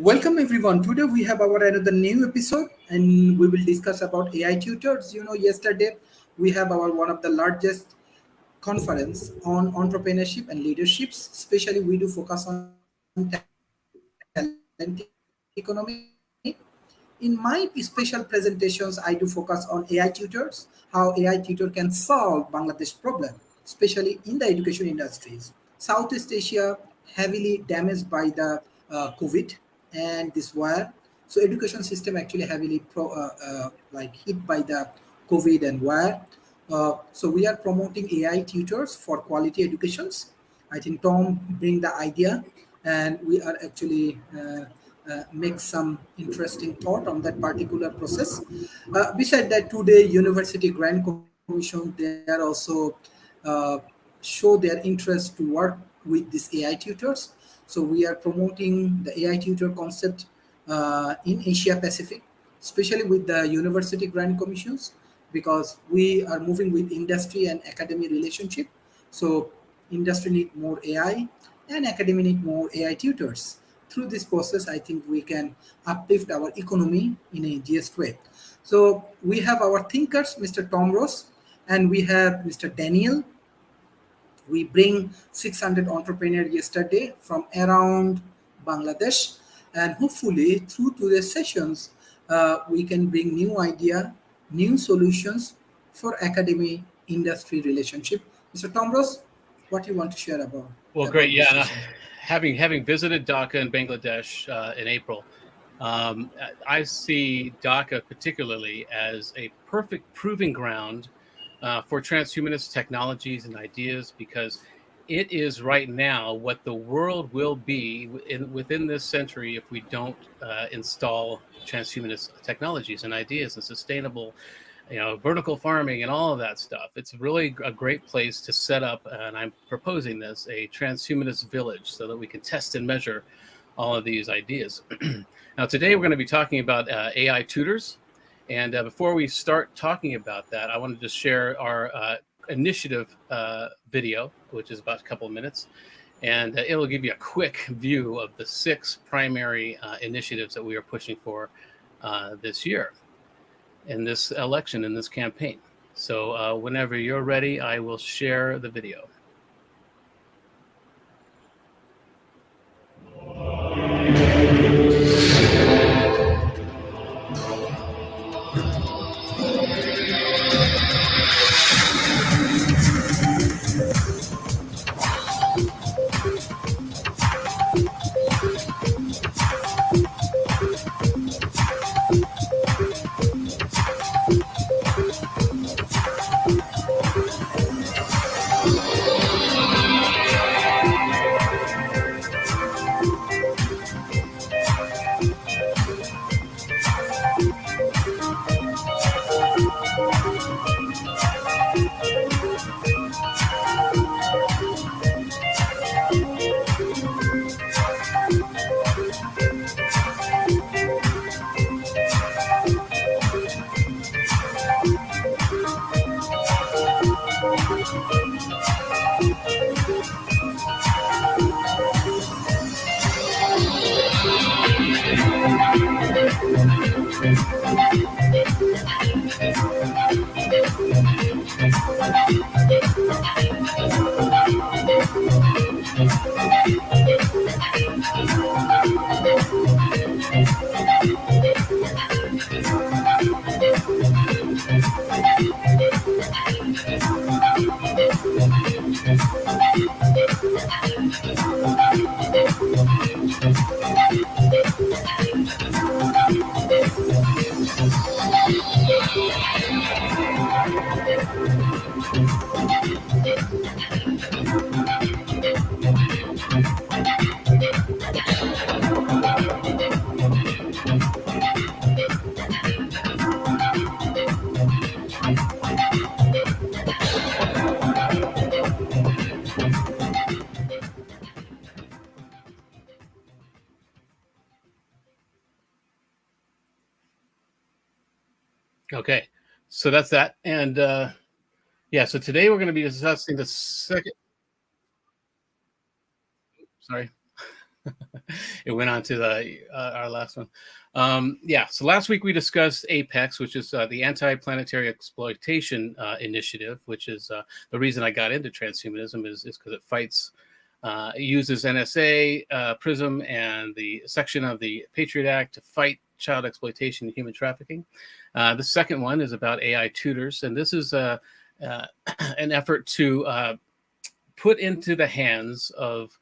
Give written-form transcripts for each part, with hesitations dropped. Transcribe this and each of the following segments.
Welcome everyone. Today we have our another new episode and we will discuss about AI tutors. Yesterday we have our one of the largest conference on entrepreneurship and leaderships. Especially we do focus on talent economy. In my special presentations, I do focus on AI tutors, how AI tutor can solve Bangladesh problem, especially in the education industries. Southeast Asia heavily damaged by the COVID and this war. So education system actually heavily like hit by the COVID and war. So we are promoting AI tutors for quality educations. I think Tom bring the idea, and we are actually make some interesting thought on that particular process. Beside that, today University Grant Commission they are also uh, show their interest to work with these AI tutors. So we are promoting the AI tutor concept in Asia Pacific, especially with the university grant commissions, because we are moving with industry and academy relationship. So industry need more AI and academy need more AI tutors. Through this process, I think we can uplift our economy in a just way. So we have our thinkers, Mr. Tom Ross, and we have Mr. Daniel. We bring 600 entrepreneurs yesterday from around Bangladesh, and hopefully through today's sessions, we can bring new idea, new solutions for academy industry relationship. Mr. Tom Ross, what you want to share Well, great. about this Yeah, session? having visited Dhaka and Bangladesh in April, I see Dhaka particularly as a perfect proving ground for transhumanist technologies and ideas, because it is right now what the world will be within this century if we don't install transhumanist technologies and ideas and sustainable, vertical farming and all of that stuff. It's really a great place to set up, and I'm proposing this, a transhumanist village so that we can test and measure all of these ideas. Now, today we're going to be talking about AI tutors. And before we start talking about that, I want to just share our initiative video, which is about a couple of minutes. And it'll give you a quick view of the 6 primary initiatives that we are pushing for this year in this election, in this campaign. So whenever you're ready, I will share the video. Okay, so that's that. And yeah, so today we're going to be discussing the second. Sorry. it went on to our last one. Yeah, so last week we discussed APEX, which is the Anti-Planetary Exploitation Initiative, which is the reason I got into transhumanism is because it fights, it uses NSA, PRISM, and the section of the Patriot Act to fight child exploitation and human trafficking. The second one is about AI tutors, and this is an effort to put into the hands of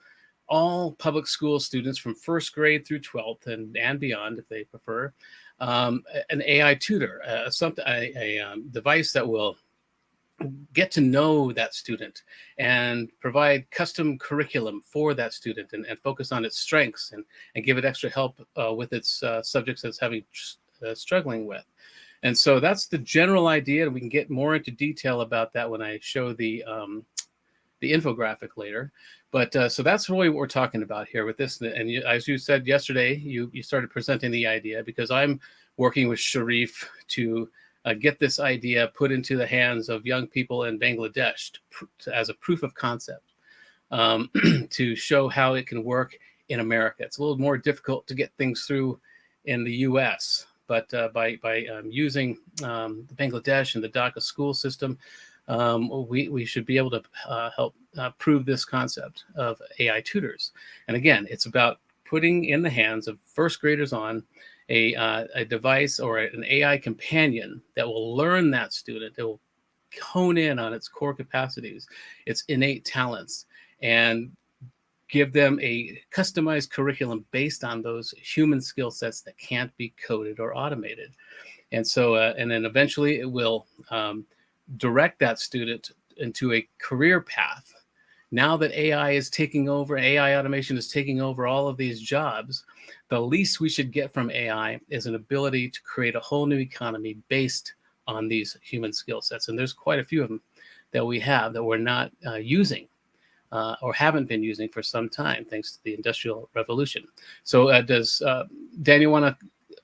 all public school students from first grade through 12th and beyond, if they prefer, an AI tutor, a device that will get to know that student and provide custom curriculum for that student and focus on its strengths and give it extra help with its subjects that's having struggling with. And so that's the general idea. And we can get more into detail about that when I show the infographic later. But so that's really what we're talking about here with this. And as you said yesterday, you started presenting the idea because I'm working with Sharif to get this idea put into the hands of young people in Bangladesh as a proof of concept to show how it can work in America. It's a little more difficult to get things through in the US, but by using Bangladesh and the Dhaka school system, we should be able to help prove this concept of AI tutors. And again, it's about putting in the hands of first graders on a device or an AI companion that will learn that student. It will hone in on its core capacities, its innate talents, and give them a customized curriculum based on those human skill sets that can't be coded or automated. And so, and then eventually it will direct that student into a career path. Now that AI is taking over, AI automation is taking over all of these jobs, the least we should get from AI is an ability to create a whole new economy based on these human skill sets. And there's quite a few of them that we have that we're not using or haven't been using for some time, thanks to the Industrial Revolution. So does Daniel want to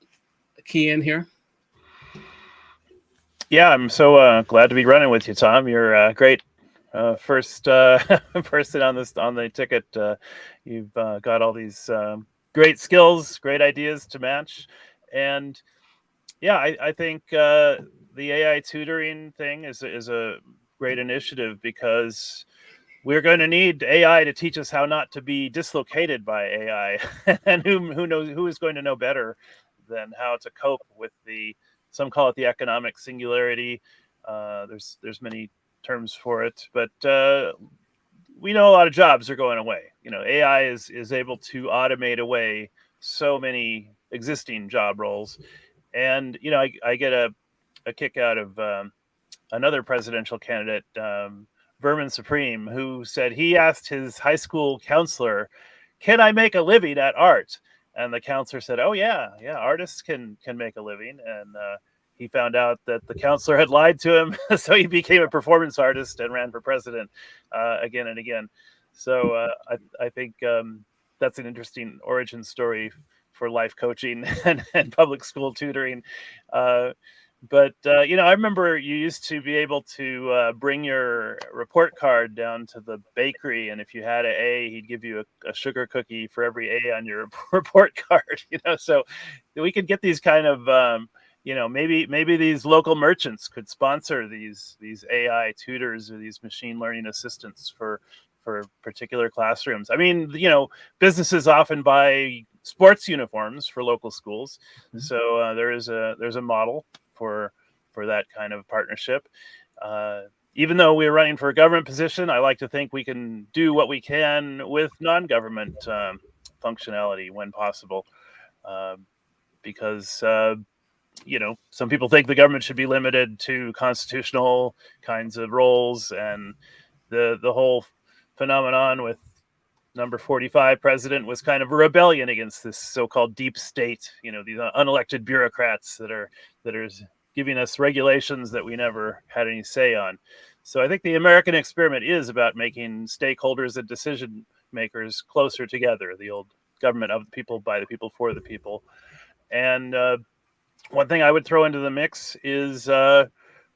key in here? Yeah, I'm so glad to be running with you, Tom. You're a great first person on the ticket. You've got all these great skills, great ideas to match, and yeah, I think the AI tutoring thing is a great initiative because we're going to need AI to teach us how not to be dislocated by AI, and who is going to know better than how to cope with some call it the economic singularity. There's many terms for it, but we know a lot of jobs are going away. AI is able to automate away so many existing job roles, and I get a kick out of another presidential candidate, Vermin Supreme, who said he asked his high school counselor, "Can I make a living at art?" And the counselor said, "Oh yeah, artists can make a living." And he found out that the counselor had lied to him, so he became a performance artist and ran for president again and again. So I think that's an interesting origin story for life coaching and public school tutoring. But I remember you used to be able to bring your report card down to the bakery, and if you had an A, he'd give you a sugar cookie for every A on your report card. So we could get these kind of maybe these local merchants could sponsor these AI tutors or these machine learning assistants for particular classrooms. I mean, businesses often buy sports uniforms for local schools, so there's a model for that kind of partnership. Even though we're running for a government position, I like to think we can do what we can with non-government functionality when possible, because some people think the government should be limited to constitutional kinds of roles, and the whole phenomenon with number 45 president was kind of a rebellion against this so-called deep state, these unelected bureaucrats that are giving us regulations that we never had any say on. So I think the American experiment is about making stakeholders and decision makers closer together, the old government of the people, by the people, for the people. And one thing I would throw into the mix is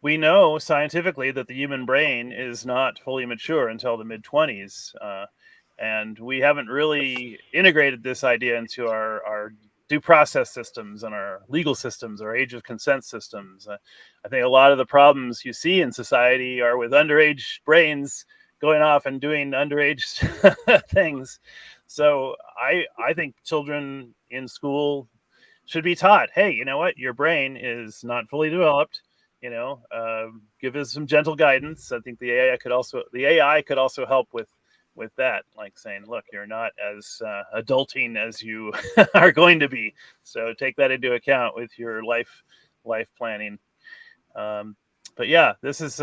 we know scientifically that the human brain is not fully mature until the mid-20s. And we haven't really integrated this idea into our due process systems and our legal systems, our age of consent systems. I think a lot of the problems you see in society are with underage brains going off and doing underage things. So I think children in school should be taught, hey, you know what? Your brain is not fully developed. Give us some gentle guidance. I think the AI could also help with that, like saying, look, you're not as adulting as you are going to be. So take that into account with your life planning. But yeah, this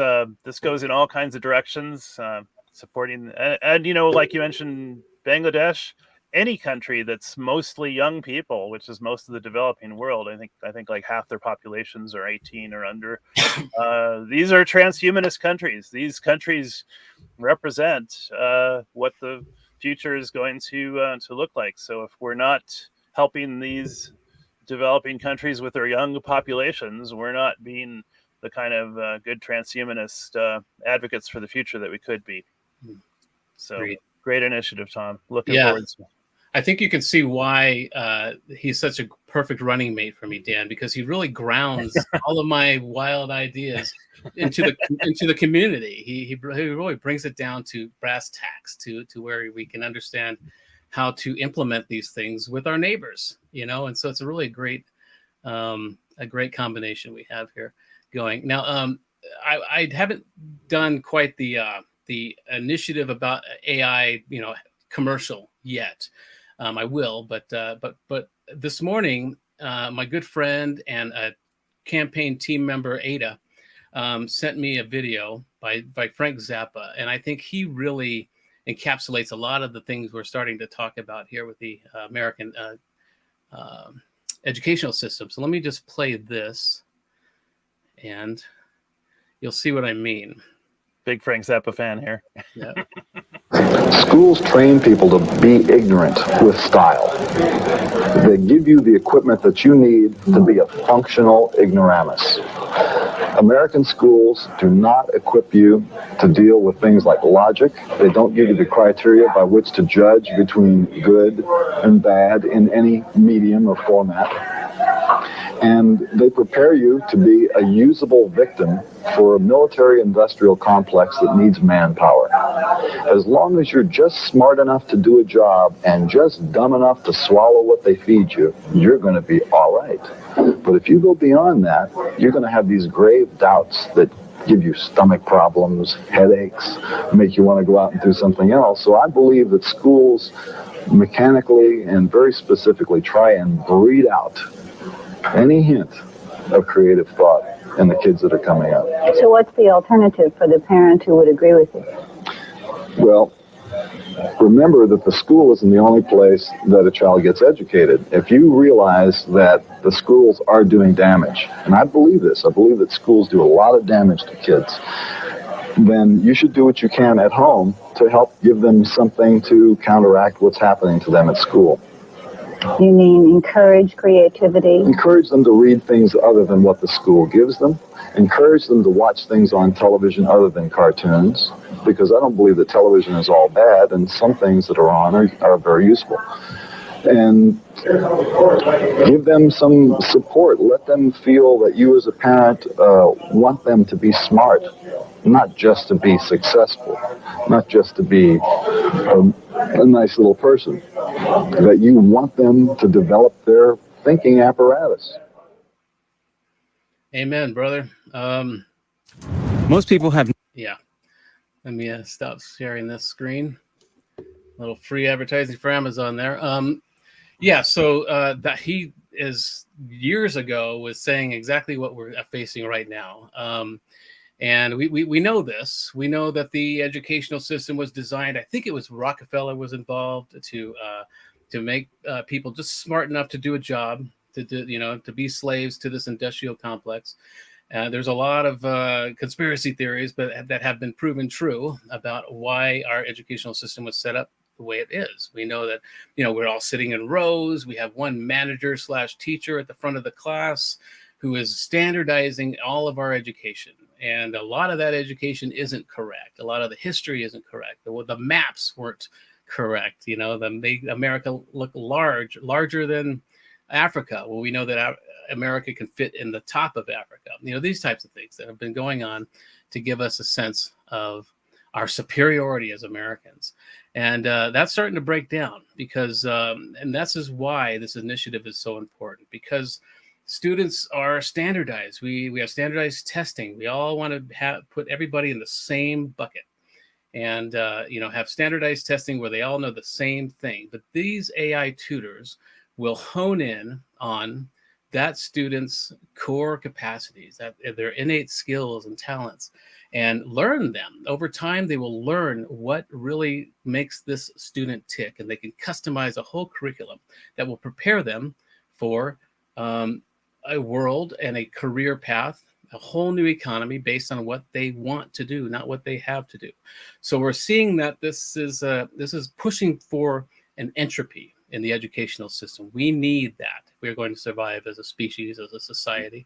goes in all kinds of directions, supporting and like you mentioned, Bangladesh, any country that's mostly young people, which is most of the developing world. I think like half their populations are 18 or under. These are transhumanist countries. These countries represent what the future is going to look like. So if we're not helping these developing countries with their young populations, we're not being the kind of good transhumanist advocates for the future that we could be. So great initiative, Tom. Looking forward to it. I think you can see why he's such a perfect running mate for me, Dan, because he really grounds all of my wild ideas into the community. He really brings it down to brass tacks, to where we can understand how to implement these things with our neighbors, and so it's a really great combination we have here going. Now, I haven't done quite the initiative about AI, commercial yet. I will, but this morning, my good friend and a campaign team member, Ada, sent me a video by Frank Zappa, and I think he really encapsulates a lot of the things we're starting to talk about here with the American educational system. So let me just play this, and you'll see what I mean. Big Frank Zappa fan here. Yeah. Schools train people to be ignorant with style. They give you the equipment that you need to be a functional ignoramus. American schools do not equip you to deal with things like logic. They don't give you the criteria by which to judge between good and bad in any medium or format. And they prepare you to be a usable victim for a military-industrial complex that needs manpower. As long as you're just smart enough to do a job and just dumb enough to swallow what they feed you, you're going to be all right. But if you go beyond that, you're going to have these grave doubts that give you stomach problems, headaches, make you want to go out and do something else. So I believe that schools mechanically and very specifically try and breed out any hint of creative thought in the kids that are coming up. So what's the alternative for the parent who would agree with you? Well, remember that the school isn't the only place that a child gets educated. If you realize that the schools are doing damage, and I believe this, I believe that schools do a lot of damage to kids, then you should do what you can at home to help give them something to counteract what's happening to them at school. You mean encourage creativity? Encourage them to read things other than what the school gives them. Encourage them to watch things on television other than cartoons, because I don't believe that television is all bad, and some things that are on are very useful. And give them some support. Let them feel that you as a parent want them to be smart, not just to be successful, not just to be a nice little person, that you want them to develop their thinking apparatus. Amen, brother. Most people have. Yeah. Let me stop sharing this screen. A little free advertising for Amazon there. Yeah, so that he is years ago was saying exactly what we're facing right now. And we know this. We know that the educational system was designed, I think it was Rockefeller was involved to make people just smart enough to do a job, to be slaves to this industrial complex. There's a lot of conspiracy theories, but that have been proven true about why our educational system was set up the way it is. We know that, we're all sitting in rows. We have one manager/teacher at the front of the class who is standardizing all of our education. And a lot of that education isn't correct. A lot of the history isn't correct. The maps weren't correct. That make America look larger than Africa. Well, we know that America can fit in the top of Africa. These types of things that have been going on to give us a sense of our superiority as Americans. And that's starting to break down because, and that's is why this initiative is so important, because students are standardized. We have standardized testing. We all want to put everybody in the same bucket and, have standardized testing where they all know the same thing. But these AI tutors will hone in on that student's core capacities, that their innate skills and talents, and learn them. Over time, they will learn what really makes this student tick, and they can customize a whole curriculum that will prepare them for a world and a career path, a whole new economy based on what they want to do, not what they have to do. So we're seeing that this is pushing for an entropy in the educational system. We need that if we're going to survive as a species, as a society.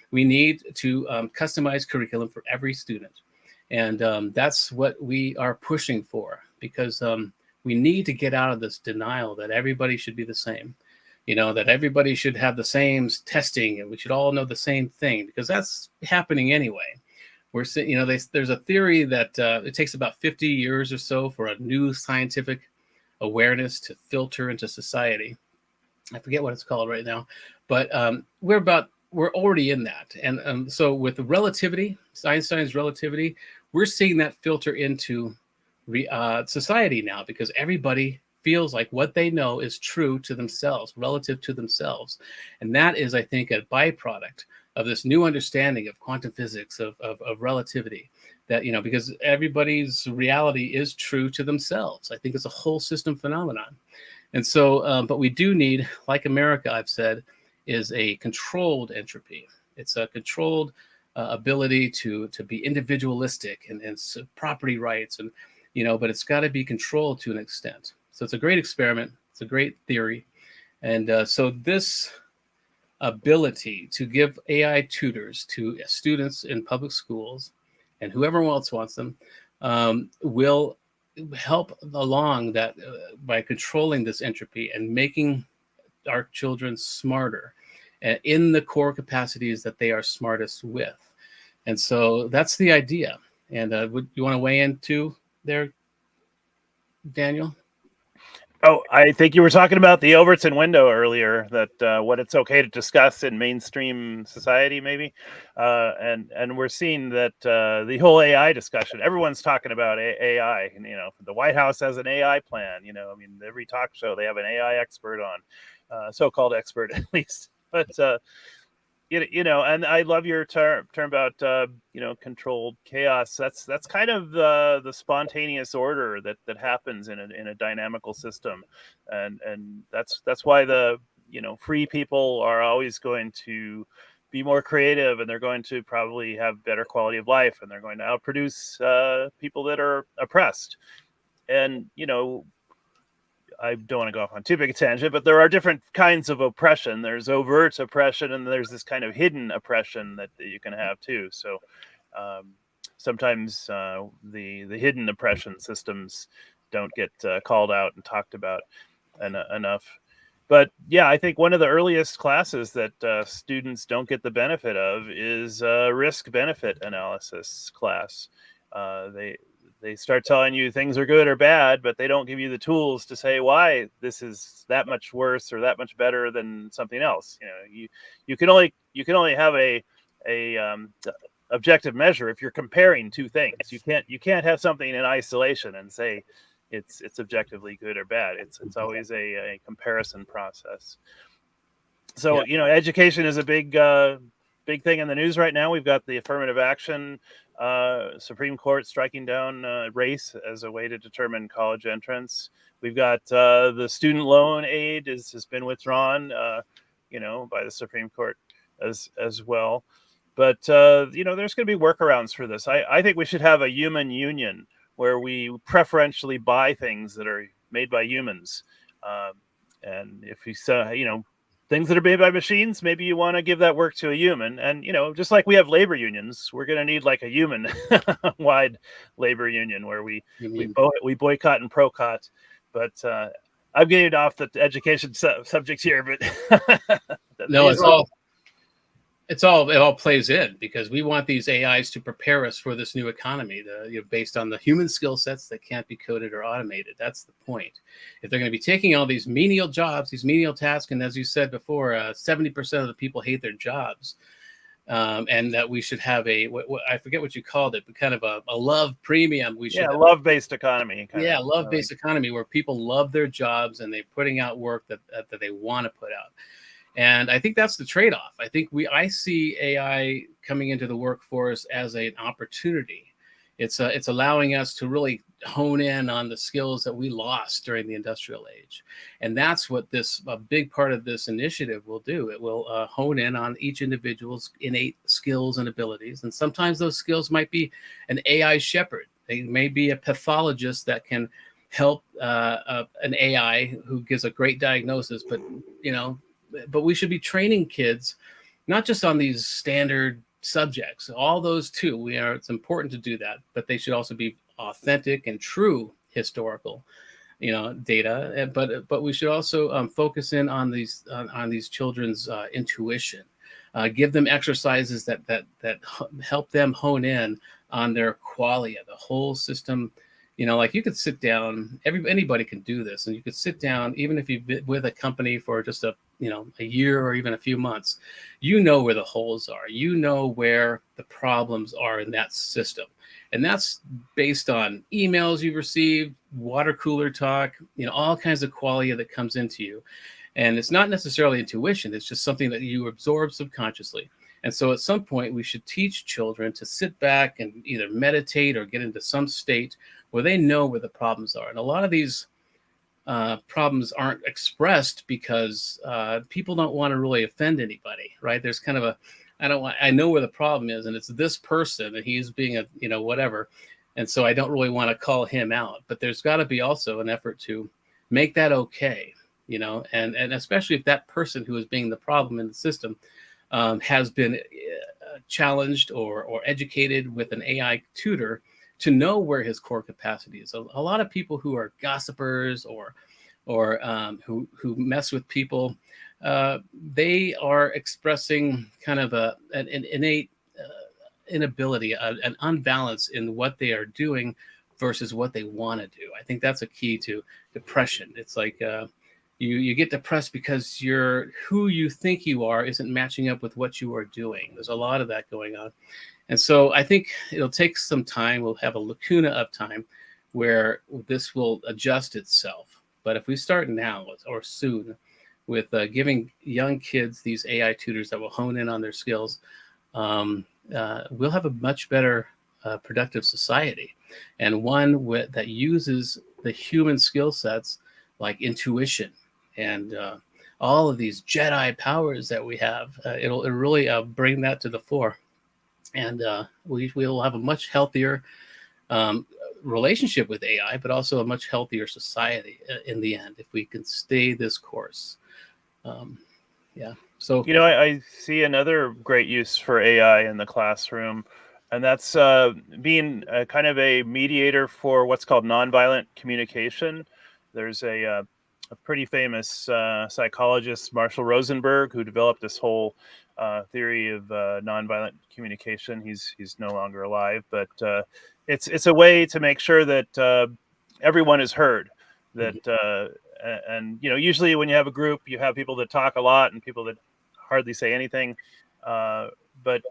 We need to customize curriculum for every student. And that's what we are pushing for, because we need to get out of this denial that everybody should be the same, that everybody should have the same testing and we should all know the same thing, because that's happening anyway. We're seeing, there's a theory that it takes about 50 years or so for a new scientific awareness to filter into society. I forget what it's called right now, but we're already in that. And so with the relativity, Einstein's relativity, we're seeing that filter into society now, because everybody feels like what they know is true to themselves, relative to themselves. And that is, I think, a byproduct of this new understanding of quantum physics, of relativity, that, because everybody's reality is true to themselves. I think it's a whole system phenomenon. And so, but we do need, like America, I've said, is a controlled entropy. It's a controlled ability to be individualistic and property rights, and but it's got to be controlled to an extent. So it's a great experiment. It's a great theory, and so this ability to give AI tutors to students in public schools and whoever else wants them will help along that by controlling this entropy and making our children smarter in the core capacities that they are smartest with. And so that's the idea. And would you want to weigh in too there, Daniel? Oh, I think you were talking about the Overton window earlier, that what it's okay to discuss in mainstream society, maybe. And we're seeing that the whole AI discussion, everyone's talking about AI. And, the White House has an AI plan. Every talk show, they have an AI expert on, so-called expert at least. But, and I love your term about, controlled chaos. That's kind of the spontaneous order that happens in a dynamical system. And that's why the, free people are always going to be more creative, and they're going to probably have better quality of life, and they're going to outproduce people that are oppressed. And, I don't want to go off on too big a tangent, but there are different kinds of oppression. There's overt oppression, and there's this kind of hidden oppression that you can have too. So sometimes the hidden oppression systems don't get called out and talked about enough. But yeah, I think one of the earliest classes that students don't get the benefit of is risk-benefit analysis class. They start telling you things are good or bad, but they don't give you the tools to say why this is that much worse or that much better than something else. You can only have a objective measure if you're comparing two things. You can't have something in isolation and say it's objectively good or bad. It's always a comparison process. So education is a big thing in the news right now. We've got the affirmative action. Supreme Court striking down race as a way to determine college entrance. We've got the student loan aid has been withdrawn, by the Supreme Court as well. But there's going to be workarounds for this. I think we should have a human union where we preferentially buy things that are made by humans, and if we things that are made by machines, maybe you want to give that work to a human. And, just like we have labor unions, we're going to need like a human wide labor union where we boycott and procot But I'm getting off the education subject here, but No, it all plays in, because we want these AIs to prepare us for this new economy, based on the human skill sets that can't be coded or automated. That's the point. If they're going to be taking all these menial jobs, these menial tasks, and as you said before, 70% of the people hate their jobs, and that we should have I forget what you called it, but kind of a love premium. Love-based economy. Love-based economy, where people love their jobs and they're putting out work that they want to put out. And I think that's the trade-off. I see AI coming into the workforce as an opportunity. It's allowing us to really hone in on the skills that we lost during the industrial age. And that's what a big part of this initiative will do. It will hone in on each individual's innate skills and abilities. And sometimes those skills might be an AI shepherd. They may be a pathologist that can help an AI who gives a great diagnosis, but we should be training kids not just on these standard subjects, all those too. It's important to do that, but they should also be authentic and true historical, data. But we should also focus in on these children's intuition. Give them exercises that help them hone in on their qualia, the whole system. Like you could sit down, anybody can do this, and you could sit down, even if you've been with a company for just a year or even a few months, where the holes are, where the problems are in that system. And that's based on emails you've received, water cooler talk, all kinds of qualia that comes into you. And it's not necessarily intuition. It's just something that you absorb subconsciously. And so at some point, we should teach children to sit back and either meditate or get into some state where they know where the problems are. And a lot of these problems aren't expressed because people don't want to really offend anybody, right? There's kind of I know where the problem is, and it's this person, and he's being whatever. And so I don't really want to call him out. But there's got to be also an effort to make that okay, and especially if that person who is being the problem in the system has been challenged or educated with an AI tutor to know where his core capacity is. A lot of people who are gossipers or who mess with people, they are expressing kind of an innate inability, an unbalance in what they are doing versus what they want to do. I think that's a key to depression. It's like you get depressed because who you think you are isn't matching up with what you are doing. There's a lot of that going on. And so I think it'll take some time. We'll have a lacuna of time where this will adjust itself. But if we start now or soon with giving young kids these AI tutors that will hone in on their skills, we'll have a much better productive society, and one that uses the human skill sets like intuition and all of these Jedi powers that we have. It'll really bring that to the fore. And we will have a much healthier relationship with AI, but also a much healthier society in the end if we can stay this course. So I see another great use for AI in the classroom, and that's being kind of a mediator for what's called nonviolent communication. There's a pretty famous psychologist, Marshall Rosenberg, who developed this whole theory of nonviolent communication. He's no longer alive, but it's a way to make sure that everyone is heard. That and usually when you have a group, you have people that talk a lot and people that hardly say anything. But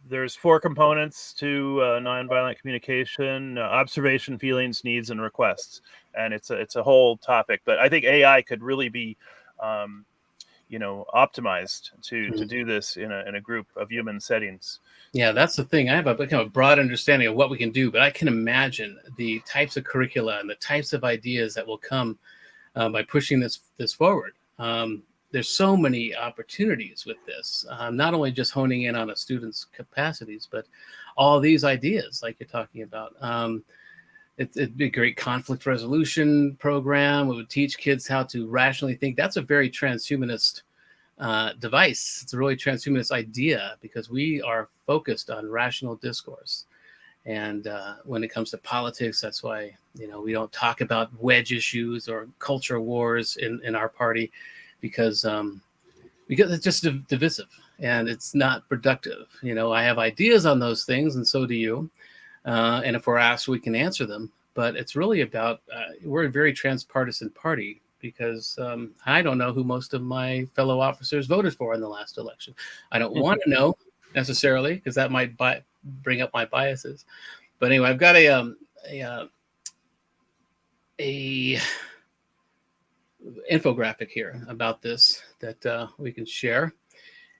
there's 4 components to nonviolent communication: observation, feelings, needs, and requests. And it's a whole topic. But I think AI could really be optimized to do this in a group of human settings. Yeah, that's the thing. I have a kind of broad understanding of what we can do, but I can imagine the types of curricula and the types of ideas that will come by pushing this forward. There's so many opportunities with this, not only just honing in on a student's capacities, but all these ideas like you're talking about. It'd be a great conflict resolution program. We would teach kids how to rationally think. That's a very transhumanist device. It's a really transhumanist idea because we are focused on rational discourse. And when it comes to politics, that's why, we don't talk about wedge issues or culture wars in our party, because it's just divisive and it's not productive. I have ideas on those things, and so do you. And if we're asked, we can answer them. But it's really about, we're a very transpartisan party, because I don't know who most of my fellow officers voted for in the last election. I don't want to know necessarily, because that might bring up my biases. But anyway, I've got a infographic here about this that we can share,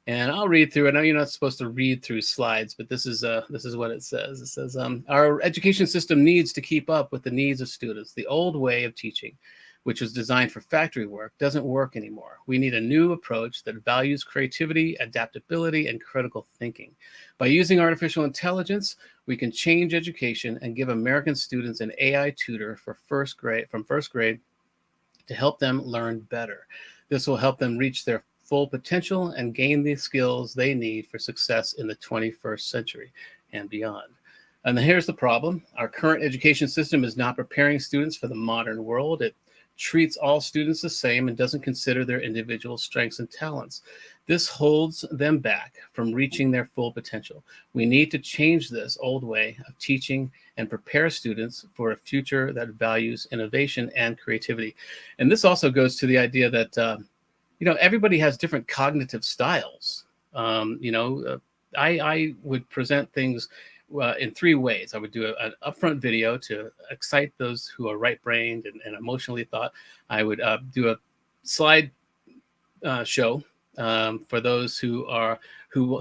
and I'll read through. I know you're not supposed to read through slides, but this is what it says. It says, our education system needs to keep up with the needs of students. The old way of teaching, which was designed for factory work, doesn't work anymore. We need a new approach that values creativity, adaptability, and critical thinking. By using artificial intelligence, we can change education and give American students an AI tutor from first grade to help them learn better. This will help them reach their full potential and gain the skills they need for success in the 21st century and beyond. And here's the problem. Our current education system is not preparing students for the modern world. It treats all students the same and doesn't consider their individual strengths and talents. This holds them back from reaching their full potential. We need to change this old way of teaching and prepare students for a future that values innovation and creativity. And this also goes to the idea that, everybody has different cognitive styles. I would present things in three ways. I would do an upfront video to excite those who are right-brained and emotionally thought. I would do a slide show for those who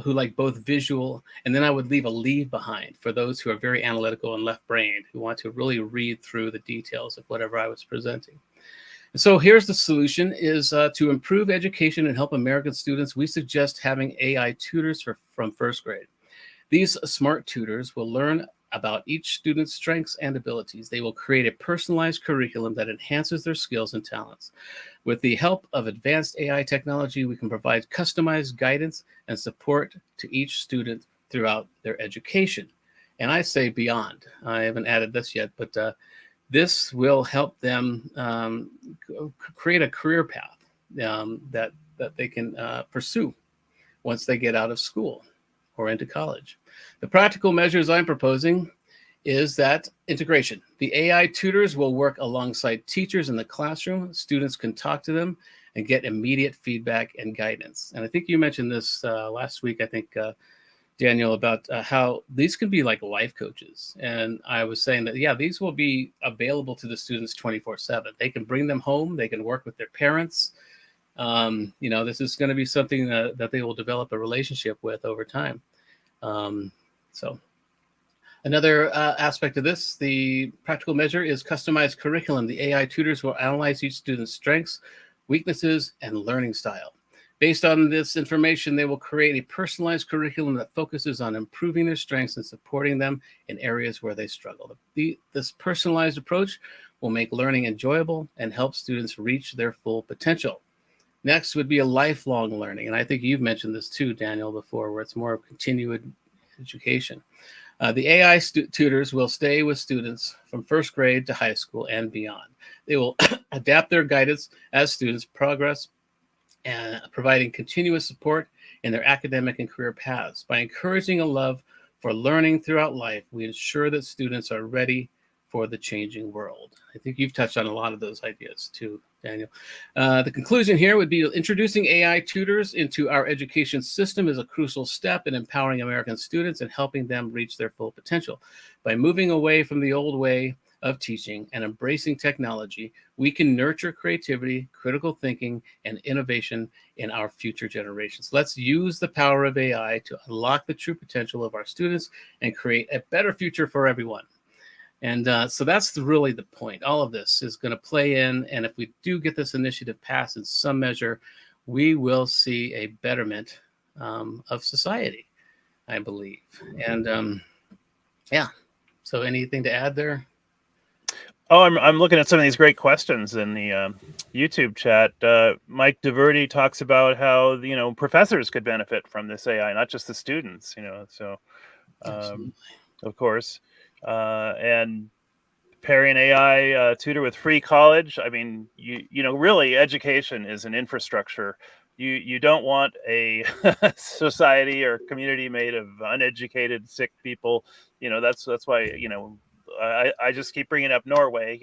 like both visual, and then I would leave a leave behind for those who are very analytical and left-brained, who want to really read through the details of whatever I was presenting. So here's the solution: is to improve education and help American students, we suggest having AI tutors from first grade. These smart tutors will learn about each student's strengths and abilities. They will create a personalized curriculum that enhances their skills and talents. With the help of advanced AI technology, we can provide customized guidance and support to each student throughout their education. And I say beyond. I haven't added this yet, but this will help them create a career path that they can pursue once they get out of school or into college. The practical measures I'm proposing is that integration. The AI tutors will work alongside teachers in the classroom. Students can talk to them and get immediate feedback and guidance. And I think you mentioned this last week, I think, Daniel, about how these can be like life coaches. And I was saying that, yeah, these will be available to the students 24/7. They can bring them home. They can work with their parents. This is going to be something that they will develop a relationship with over time. So another aspect of this, the practical measure, is customized curriculum. The AI tutors will analyze each student's strengths, weaknesses, and learning style. Based on this information, they will create a personalized curriculum that focuses on improving their strengths and supporting them in areas where they struggle. This personalized approach will make learning enjoyable and help students reach their full potential. Next would be a lifelong learning. And I think you've mentioned this too, Daniel, before, where it's more of continued education. The AI tutors will stay with students from first grade to high school and beyond. They will adapt their guidance as students progress, and providing continuous support in their academic and career paths. By encouraging a love for learning throughout life, we ensure that students are ready for the changing world. I think you've touched on a lot of those ideas too, Daniel. The conclusion here would be introducing AI tutors into our education system is a crucial step in empowering American students and helping them reach their full potential. By moving away from the old way of teaching and embracing technology, we can nurture creativity, critical thinking, and innovation in our future generations. Let's use the power of AI to unlock the true potential of our students and create a better future for everyone. And so that's really the point. All of this is going to play in, and if we do get this initiative passed in some measure, we will see a betterment of society, I believe. And yeah, so anything to add there? Oh, I'm looking at some of these great questions in the YouTube chat. Mike DeVerde talks about how professors could benefit from this AI, not just the students. So of course. and pairing AI tutor with free college. I mean, really, education is an infrastructure. You don't want a society or community made of uneducated, sick people. That's why I just keep bringing up Norway.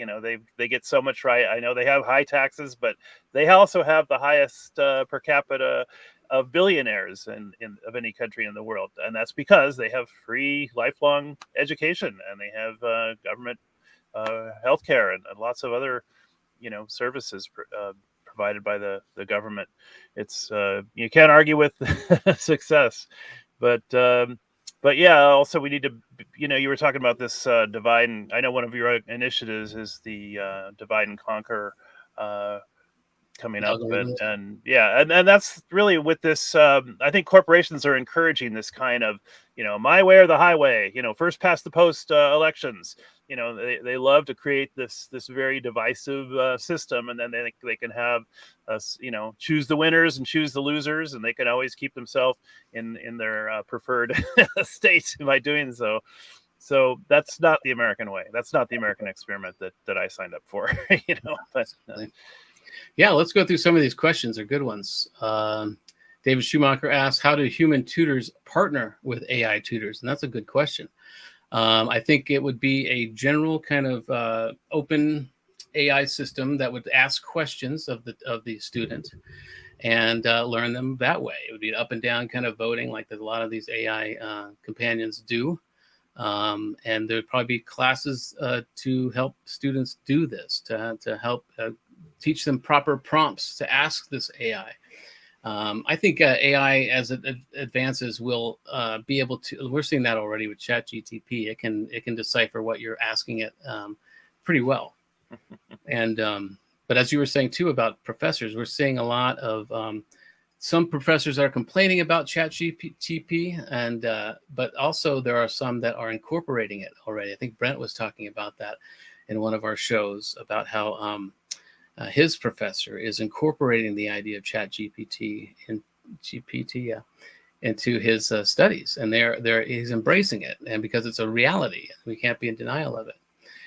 They get so much right. I know they have high taxes, but they also have the highest per capita of billionaires of any country in the world, and that's because they have free lifelong education and they have government healthcare and lots of other services provided by the government. It's you can't argue with success, but yeah. Also, we need to you were talking about this divide, and I know one of your initiatives is the divide and conquer coming up, and yeah, and that's really with this. I think corporations are encouraging this kind of my way or the highway. First past the post elections. They love to create this very divisive system, and then they can have us choose the winners and choose the losers, and they can always keep themselves in their preferred state by doing so. So that's not the American way. That's not the American experiment that I signed up for. But. Yeah, let's go through some of these questions. They're good ones. David Schumacher asks, how do human tutors partner with AI tutors? And that's a good question. I think it would be a general kind of open AI system that would ask questions of the student and learn them that way. It would be up and down kind of voting like a lot of these AI companions do. And there'd probably be classes to help students do this, to help teach them proper prompts to ask this AI. I think AI, as it advances, will be able to. We're seeing that already with ChatGPT. It can decipher what you're asking it pretty well. And but as you were saying too about professors, we're seeing a lot of some professors are complaining about ChatGPT, and but also there are some that are incorporating it already. I think Brent was talking about that in one of our shows about how his professor is incorporating the idea of ChatGPT into his studies, and he's embracing it, and because it's a reality, we can't be in denial of it.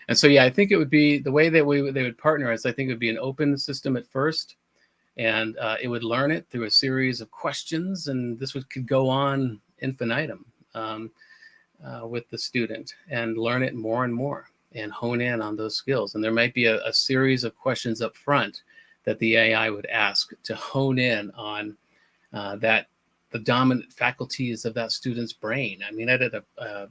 And so, yeah, I think it would be the way that they would partner is I think it would be an open system at first, and it would learn it through a series of questions, and this could go on infinitum with the student and learn it more and more and hone in on those skills. And there might be a series of questions up front that the AI would ask to hone in on the dominant faculties of that student's brain. I mean, I did a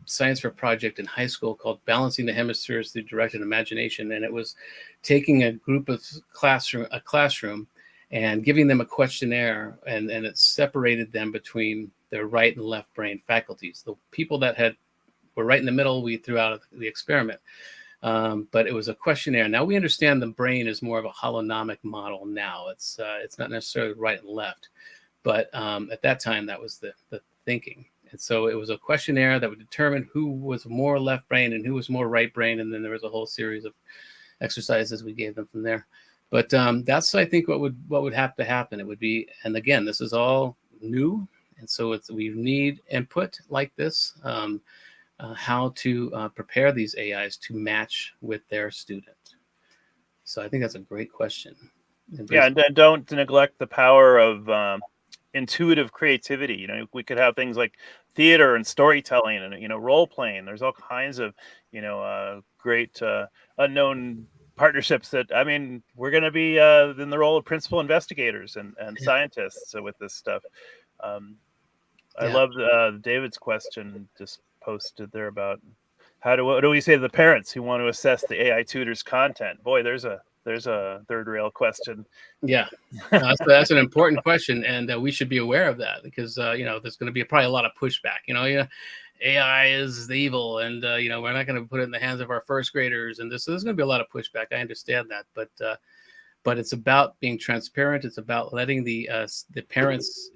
science fair project in high school called Balancing the Hemispheres Through Directed Imagination. And it was taking a group of classroom and giving them a questionnaire, and it separated them between their right and left brain faculties. The people that were right in the middle, we threw out of the experiment. But it was a questionnaire. Now we understand the brain is more of a holonomic model now. It's not necessarily right and left. But at that time, that was the thinking. And so it was a questionnaire that would determine who was more left brain and who was more right brain. And then there was a whole series of exercises we gave them from there. But that's, I think, what would have to happen. It would be, and again, this is all new. And so we need input like this. How to prepare these AIs to match with their student. So I think that's a great question. Yeah, and don't neglect the power of intuitive creativity. We could have things like theater and storytelling and role playing. There's all kinds of great unknown partnerships that we're going to be in the role of principal investigators and scientists with this stuff. I love David's question just posted there about what do we say to the parents who want to assess the AI tutor's content? Boy, there's a third rail question. Yeah, that's an important question, and we should be aware of that because there's going to be probably a lot of pushback. AI is evil, and we're not going to put it in the hands of our first graders, and there's going to be a lot of pushback. I understand that, but it's about being transparent. It's about letting the parents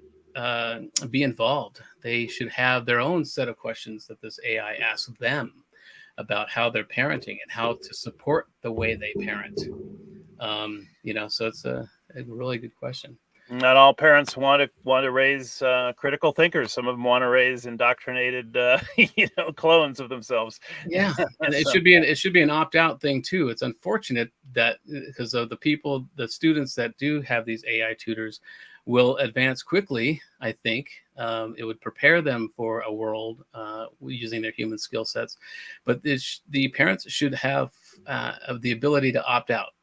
be involved. They should have their own set of questions that this AI asks them about how they're parenting and how to support the way they parent. So it's a really good question. Not all parents want to raise critical thinkers. Some of them want to raise indoctrinated, clones of themselves. Yeah, and it So, should be an opt-out thing too. It's unfortunate that because of the students that do have these AI tutors will advance quickly. I think it would prepare them for a world using their human skill sets, but the parents should have the ability to opt out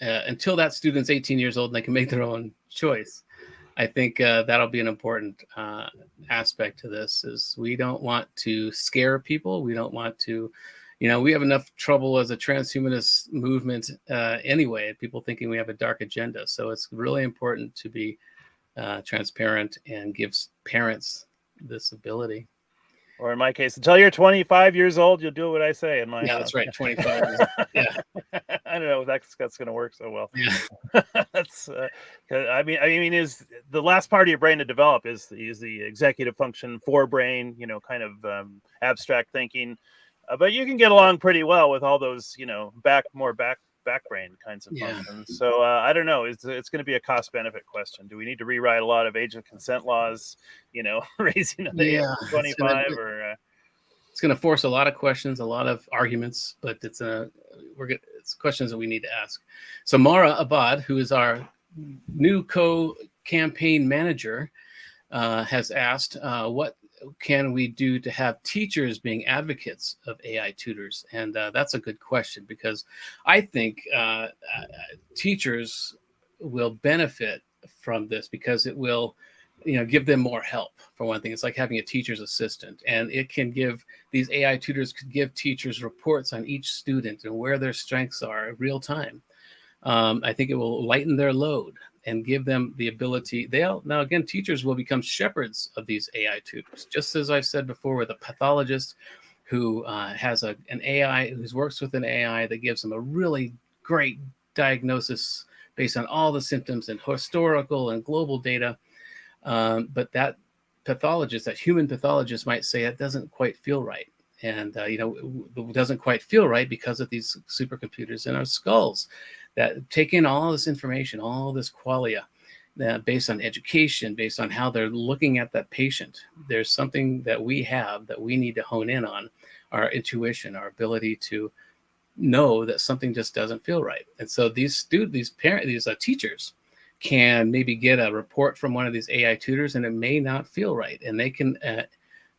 until that student's 18 years old and they can make their own choice. I think that'll be an important aspect to this. Is we don't want to scare people. We don't want to, we have enough trouble as a transhumanist movement anyway. People thinking we have a dark agenda. So it's really important to be transparent and gives parents this ability. or in my case, until you're 25 years old, you'll do what I say in my Yeah, house. that's right. 25. Yeah. I don't know if that's going to work so well. Yeah. That's I mean, is the last part of your brain to develop is the executive function forebrain, kind of abstract thinking, but you can get along pretty well with all those, back brain kinds of Yeah. functions. So I don't know. It's going to be a cost benefit question. Do we need to rewrite a lot of age of consent laws? Raising the age to 25 or. It's going to force a lot of questions, a lot of arguments, but it's questions that we need to ask. So Mara Abad, who is our new co-campaign manager, has asked, what can we do to have teachers being advocates of AI tutors? And that's a good question, because I think teachers will benefit from this because it will give them more help. For one thing, it's like having a teacher's assistant, and these AI tutors could give teachers reports on each student and where their strengths are in real time. I think it will lighten their load and give them the ability. Now again, teachers will become shepherds of these AI tutors, just as I've said before, with a pathologist who has an AI, who works with an AI that gives them a really great diagnosis based on all the symptoms and historical and global data. But that human pathologist might say it doesn't quite feel right. And, it doesn't quite feel right because of these supercomputers in our skulls that take in all this information, all this qualia, based on education, based on how they're looking at that patient. There's something that we have that we need to hone in on, our intuition, our ability to know that something just doesn't feel right. And so these teachers can maybe get a report from one of these AI tutors and it may not feel right, and they can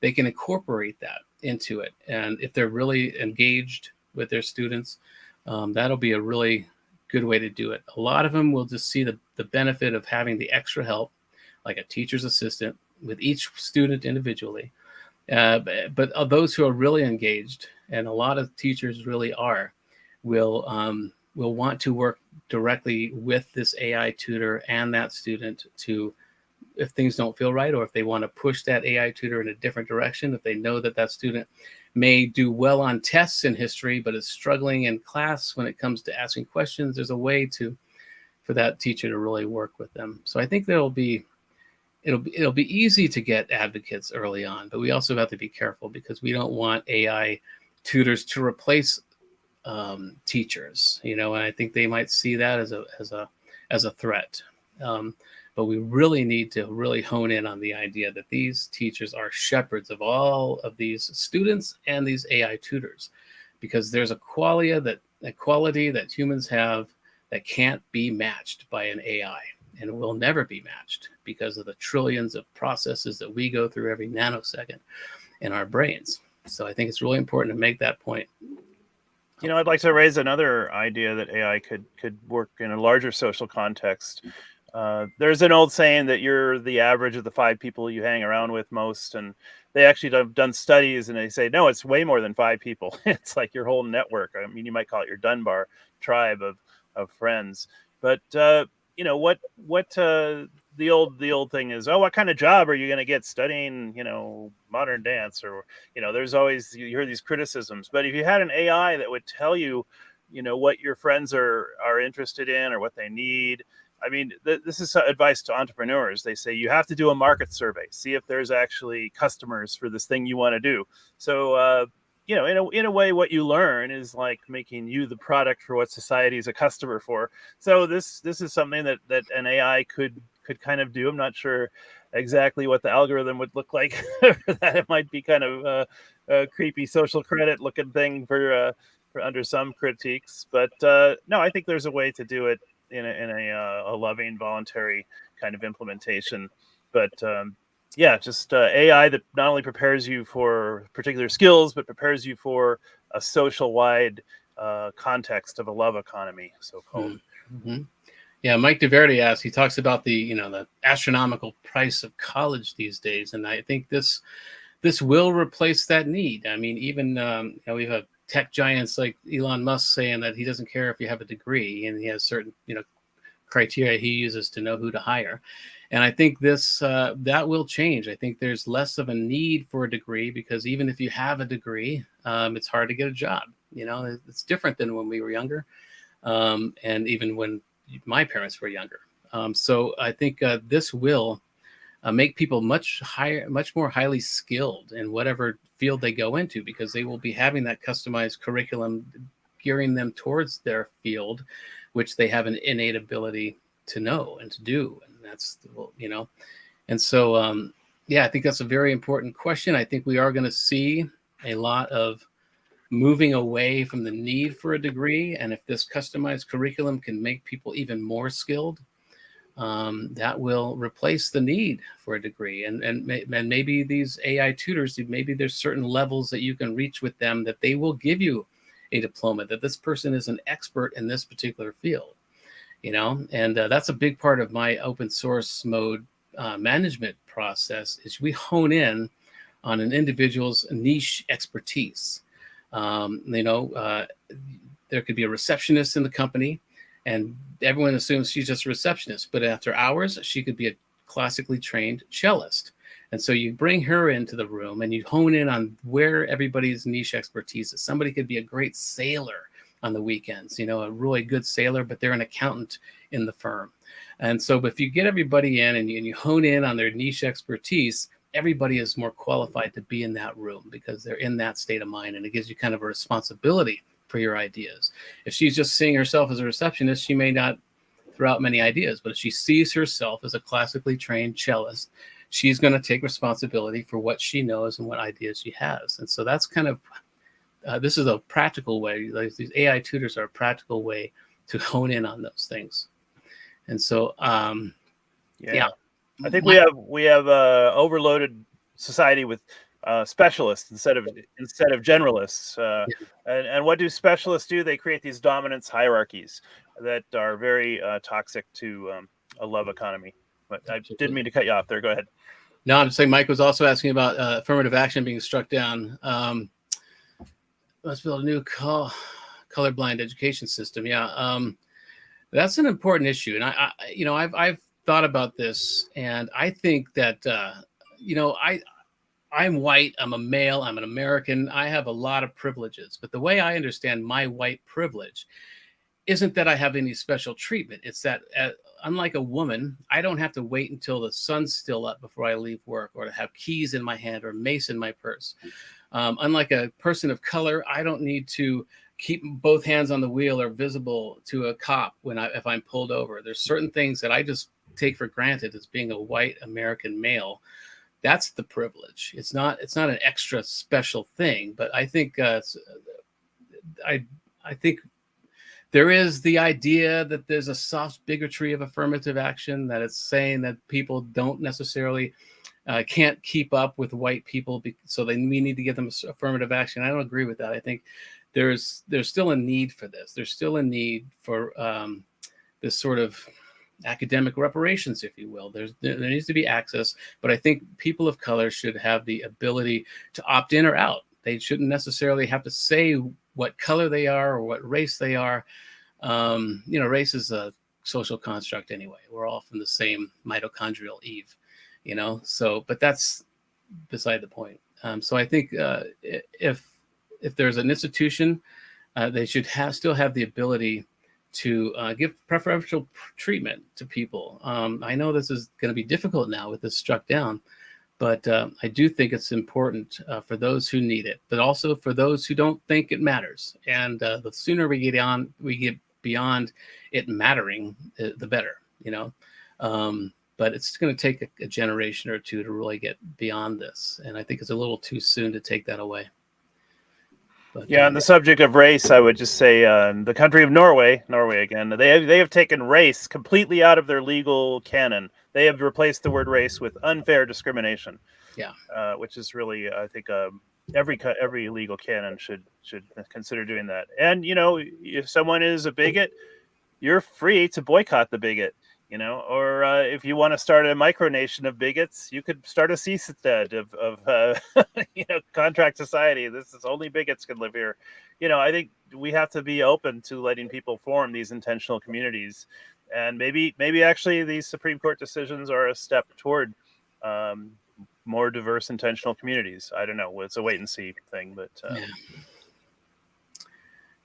incorporate that into it. And if they're really engaged with their students, that'll be a really good way to do it. A lot of them will just see the benefit of having the extra help, like a teacher's assistant with each student individually. But those who are really engaged, and a lot of teachers really are, will want to work directly with this AI tutor and that student if things don't feel right, or if they want to push that AI tutor in a different direction, if they know that student may do well on tests in history, but is struggling in class when it comes to asking questions, there's a way for that teacher to really work with them. So I think it'll be easy to get advocates early on, but we also have to be careful because we don't want AI tutors to replace teachers, and I think they might see that as a threat. But we really need to really hone in on the idea that these teachers are shepherds of all of these students and these AI tutors, because there's a quality that humans have that can't be matched by an AI, and will never be matched because of the trillions of processes that we go through every nanosecond in our brains. So I think it's really important to make that point. I'd like to raise another idea that AI could work in a larger social context. There's an old saying that you're the average of the 5 people you hang around with most, and they actually have done studies, and they say, no, it's way more than 5 people. It's like your whole network. I mean, you might call it your Dunbar tribe of friends. But the old thing is, what kind of job are you going to get studying, modern dance? Or, there's always, you hear these criticisms. But if you had an AI that would tell you, what your friends are interested in or what they need. I mean, this is advice to entrepreneurs. They say you have to do a market survey, see if there's actually customers for this thing you want to do. So, in a way, what you learn is like making you the product for what society is a customer for. So this is something that an AI could could kind of do. I'm not sure exactly what the algorithm would look like for that. It might be kind of a creepy social credit looking thing for under some critiques, but no, I think there's a way to do it in a loving, voluntary kind of implementation. But yeah, just AI that not only prepares you for particular skills, but prepares you for a social wide context of a love economy, so called. Mm-hmm. Yeah, Mike DeVerde asks. He talks about the astronomical price of college these days, and I think this will replace that need. I mean, even we have tech giants like Elon Musk saying that he doesn't care if you have a degree, and he has certain criteria he uses to know who to hire. And I think this that will change. I think there's less of a need for a degree, because even if you have a degree, it's hard to get a job. It's different than when we were younger, and even when my parents were younger. So I think this will make people much more highly skilled in whatever field they go into, because they will be having that customized curriculum gearing them towards their field, which they have an innate ability to know and to do. And that's, and so, I think that's a very important question. I think we are going to see a lot of moving away from the need for a degree. And if this customized curriculum can make people even more skilled, that will replace the need for a degree. And maybe these AI tutors, maybe there's certain levels that you can reach with them that they will give you a diploma, that this person is an expert in this particular field, and that's a big part of my open source mode management process, is we hone in on an individual's niche expertise. There could be a receptionist in the company, and everyone assumes she's just a receptionist, but after hours, she could be a classically trained cellist. And so you bring her into the room and you hone in on where everybody's niche expertise is. Somebody could be a great sailor on the weekends, a really good sailor, but they're an accountant in the firm. And so if you get everybody in and you hone in on their niche expertise, everybody is more qualified to be in that room because they're in that state of mind, and it gives you kind of a responsibility for your ideas. If she's just seeing herself as a receptionist, she may not throw out many ideas, but if she sees herself as a classically trained cellist, she's going to take responsibility for what she knows and what ideas she has. And so that's kind of, this is a practical way. Like, these AI tutors are a practical way to hone in on those things. And so, yeah. I think we have overloaded society with specialists instead of generalists. And what do specialists do? They create these dominance hierarchies that are very toxic to a love economy. But I didn't mean to cut you off there. Go ahead. No, I'm just saying Mike was also asking about affirmative action being struck down. Let's build a new colorblind education system. Yeah, that's an important issue, and I've thought about this, and I think that I'm white, I'm a male, I'm an American, I have a lot of privileges, but the way I understand my white privilege isn't that I have any special treatment. It's that unlike a woman, I don't have to wait until the sun's still up before I leave work, or to have keys in my hand or mace in my purse. Unlike a person of color, I don't need to keep both hands on the wheel or visible to a cop if I'm pulled over. There's certain things that I just take for granted as being a white American male. That's the privilege. It's not an extra special thing, but I think I think there is the idea that there's a soft bigotry of affirmative action, that it's saying that people don't necessarily can't keep up with white people, so we need to give them affirmative action. I don't agree with that. I think there's still a need for this. There's still a need for this sort of academic reparations, if you will. There needs to be access, but I think people of color should have the ability to opt in or out. They shouldn't necessarily have to say what color they are or what race they are. Race is a social construct anyway. We're all from the same mitochondrial Eve, so, but that's beside the point. So I think if there's an institution, they should still have the ability to give preferential treatment to people. I know this is going to be difficult now with this struck down, but I do think it's important for those who need it, but also for those who don't think it matters. And the sooner we get beyond it mattering, the better. but it's going to take a generation or two to really get beyond this. And I think it's a little too soon to take that away. But, yeah, on the subject of race, I would just say the country of Norway again, they have taken race completely out of their legal canon. They have replaced the word race with unfair discrimination. Yeah, which is really, I think, every legal canon should consider doing that. And if someone is a bigot, you're free to boycott the bigot. Or if you want to start a micronation of bigots, you could start a seastead of contract society. This is only bigots can live here. I think we have to be open to letting people form these intentional communities, and maybe actually these Supreme Court decisions are a step toward more diverse intentional communities. I don't know. It's a wait and see thing, but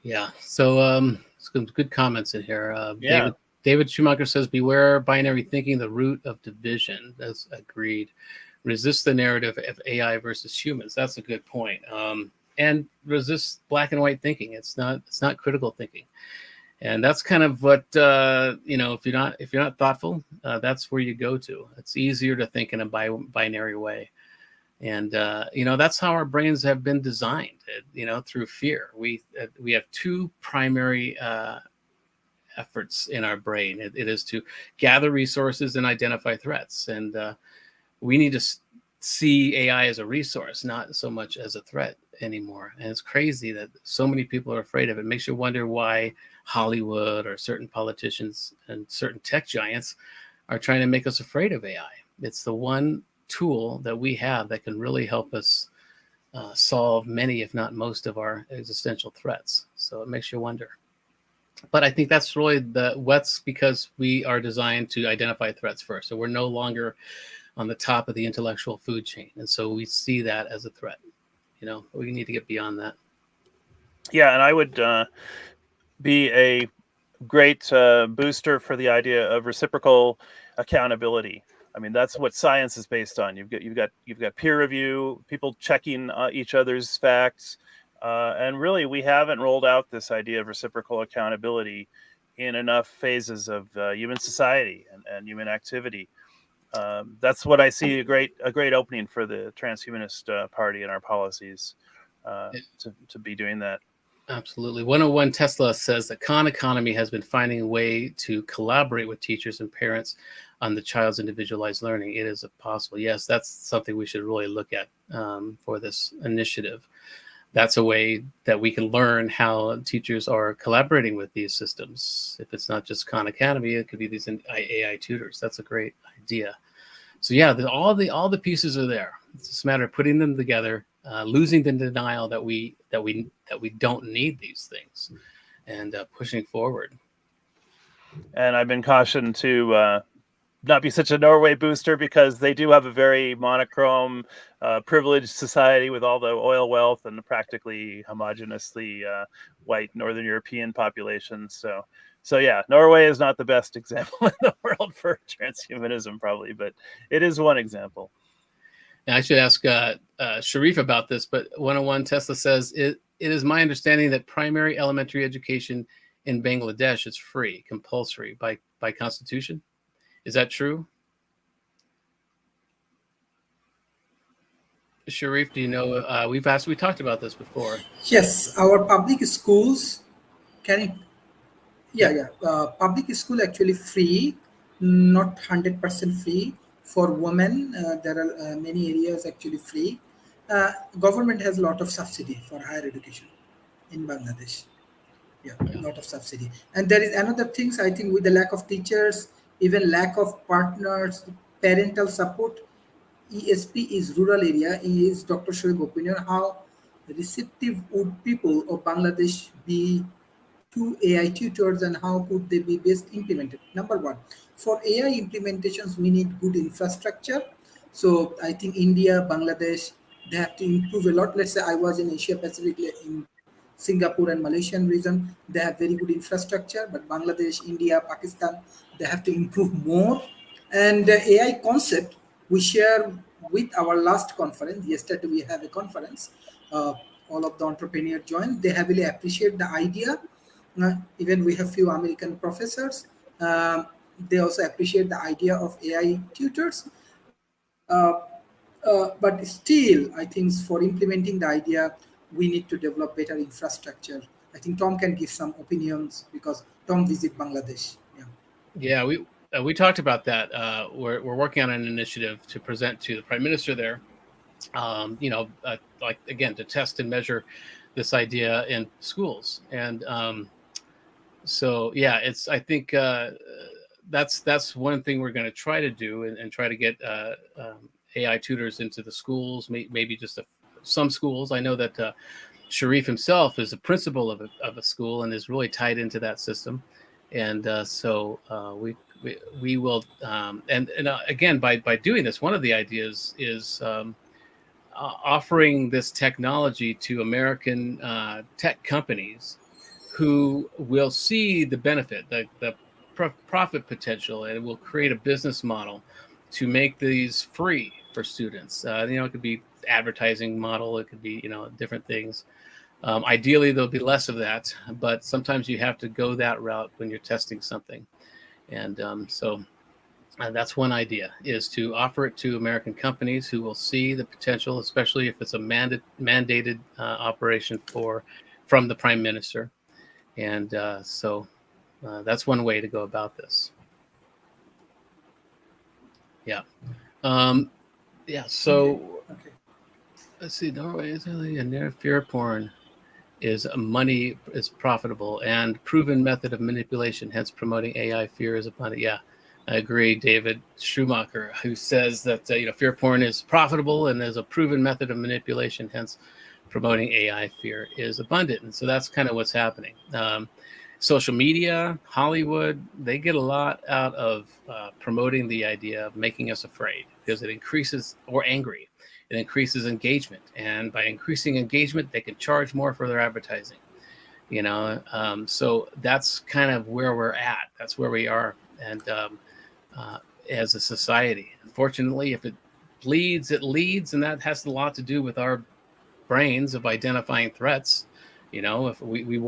yeah. So some good comments in here. Yeah. David Schumacher says, beware binary thinking, the root of division. That's agreed. Resist the narrative of AI versus humans. That's a good point. And resist black and white thinking. It's not critical thinking. And that's kind of what, if you're not thoughtful, that's where you go to. It's easier to think in a binary way. And, that's how our brains have been designed, through fear. We have two primary efforts in our brain. It is to gather resources and identify threats. And we need to see AI as a resource, not so much as a threat anymore. And it's crazy that so many people are afraid of it. It makes you wonder why Hollywood or certain politicians and certain tech giants are trying to make us afraid of AI. It's the one tool that we have that can really help us solve many, if not most, of our existential threats. So it makes you wonder. But I think that's really what's because we are designed to identify threats first. So we're no longer on the top of the intellectual food chain. And so we see that as a threat. We need to get beyond that. Yeah, and I would be a great booster for the idea of reciprocal accountability. I mean, that's what science is based on. You've got peer review, people checking each other's facts, and really, we haven't rolled out this idea of reciprocal accountability in enough phases of human society and human activity. That's what I see a great opening for the transhumanist party and our policies to be doing that. Absolutely. 101 Tesla says that Khan Economy has been finding a way to collaborate with teachers and parents on the child's individualized learning. It is possible. Yes, that's something we should really look at for this initiative. That's a way that we can learn how teachers are collaborating with these systems. If it's not just Khan Academy, it could be these AI tutors. That's a great idea. So yeah, all the pieces are there. It's just a matter of putting them together, losing the denial that we don't need these things, and pushing forward. And I've been cautioned to not be such a Norway booster because they do have a very monochrome, privileged society with all the oil wealth and the practically homogeneously white Northern European populations. So yeah, Norway is not the best example in the world for transhumanism, probably, but it is one example. And I should ask Sharif about this, but 101 Tesla says, it is my understanding that primary elementary education in Bangladesh is free, compulsory by constitution. Is that true? Sharif, do you know? We talked about this before. Yes, our public schools public school actually free, not 100% free for women. There are many areas actually free. Government has a lot of subsidy for higher education in Bangladesh. Yeah, a lot of subsidy. And there is another things, I think, with the lack of teachers, even lack of partners, parental support. ESP is rural area. Is Dr. Shoaib's opinion, how receptive would people of Bangladesh be to AI tutors, and how could they be best implemented? Number one, for AI implementations, we need good infrastructure. So I think India, Bangladesh, they have to improve a lot. Let's say I was in Asia Pacific, in Singapore and Malaysian region, they have very good infrastructure, but Bangladesh, India, Pakistan, they have to improve more. And the AI concept we share with our last conference. Yesterday we have a conference. All of the entrepreneurs joined. They heavily appreciate the idea. Even we have few American professors. they also appreciate the idea of AI tutors. But still, I think for implementing the idea, we need to develop better infrastructure. I think Tom can give some opinions because Tom visit Bangladesh. Yeah. Yeah, we talked about that. We're working on an initiative to present to the Prime Minister there. Like again, to test and measure this idea in schools, and so yeah, I think that's one thing we're going to try to do, and try to get AI tutors into the schools, maybe just some schools. I know that Sharif himself is the principal of a school and is really tied into that system, and so we will and again, by doing this, one of the ideas is offering this technology to American tech companies who will see the benefit, the profit potential, and it will create a business model to make these free for students. It could be advertising model, it could be different things. Ideally, there'll be less of that, but sometimes you have to go that route when you're testing something, and so. That's one idea, is to offer it to American companies who will see the potential, especially if it's a mandated operation from the Prime Minister. And so that's one way to go about this. Yeah. Yeah. So Okay. let's see. Norway, Italy, and their fear porn is profitable and proven method of manipulation, hence promoting AI fear is upon it. Yeah. I agree, David Schumacher, who says that fear porn is profitable and is a proven method of manipulation, hence promoting AI fear is abundant. And so that's kind of what's happening. Social media, Hollywood, they get a lot out of promoting the idea of making us afraid, because it increases, or angry. It increases engagement, and by increasing engagement, they can charge more for their advertising. So that's kind of where we're at. That's where we are, and as a society. Unfortunately, if it bleeds, it leads, and that has a lot to do with our brains of identifying threats. If we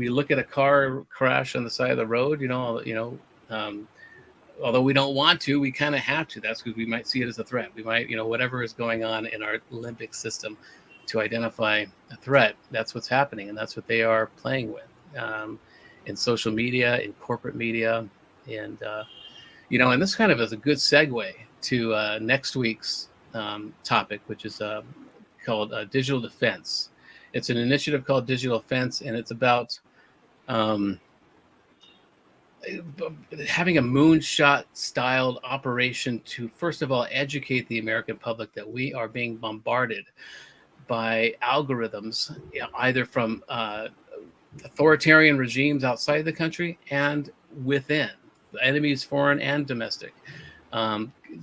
look at a car crash on the side of the road, although we don't want to, we kind of have to. That's because we might see it as a threat. We might, whatever is going on in our limbic system to identify a threat, that's what's happening, and that's what they are playing with in social media, in corporate media, and and this kind of is a good segue to next week's topic, which is called Digital Defense. It's an initiative called Digital Defense, and it's about having a moonshot-styled operation to, first of all, educate the American public that we are being bombarded by algorithms, either from authoritarian regimes outside the country and within, enemies, foreign and domestic.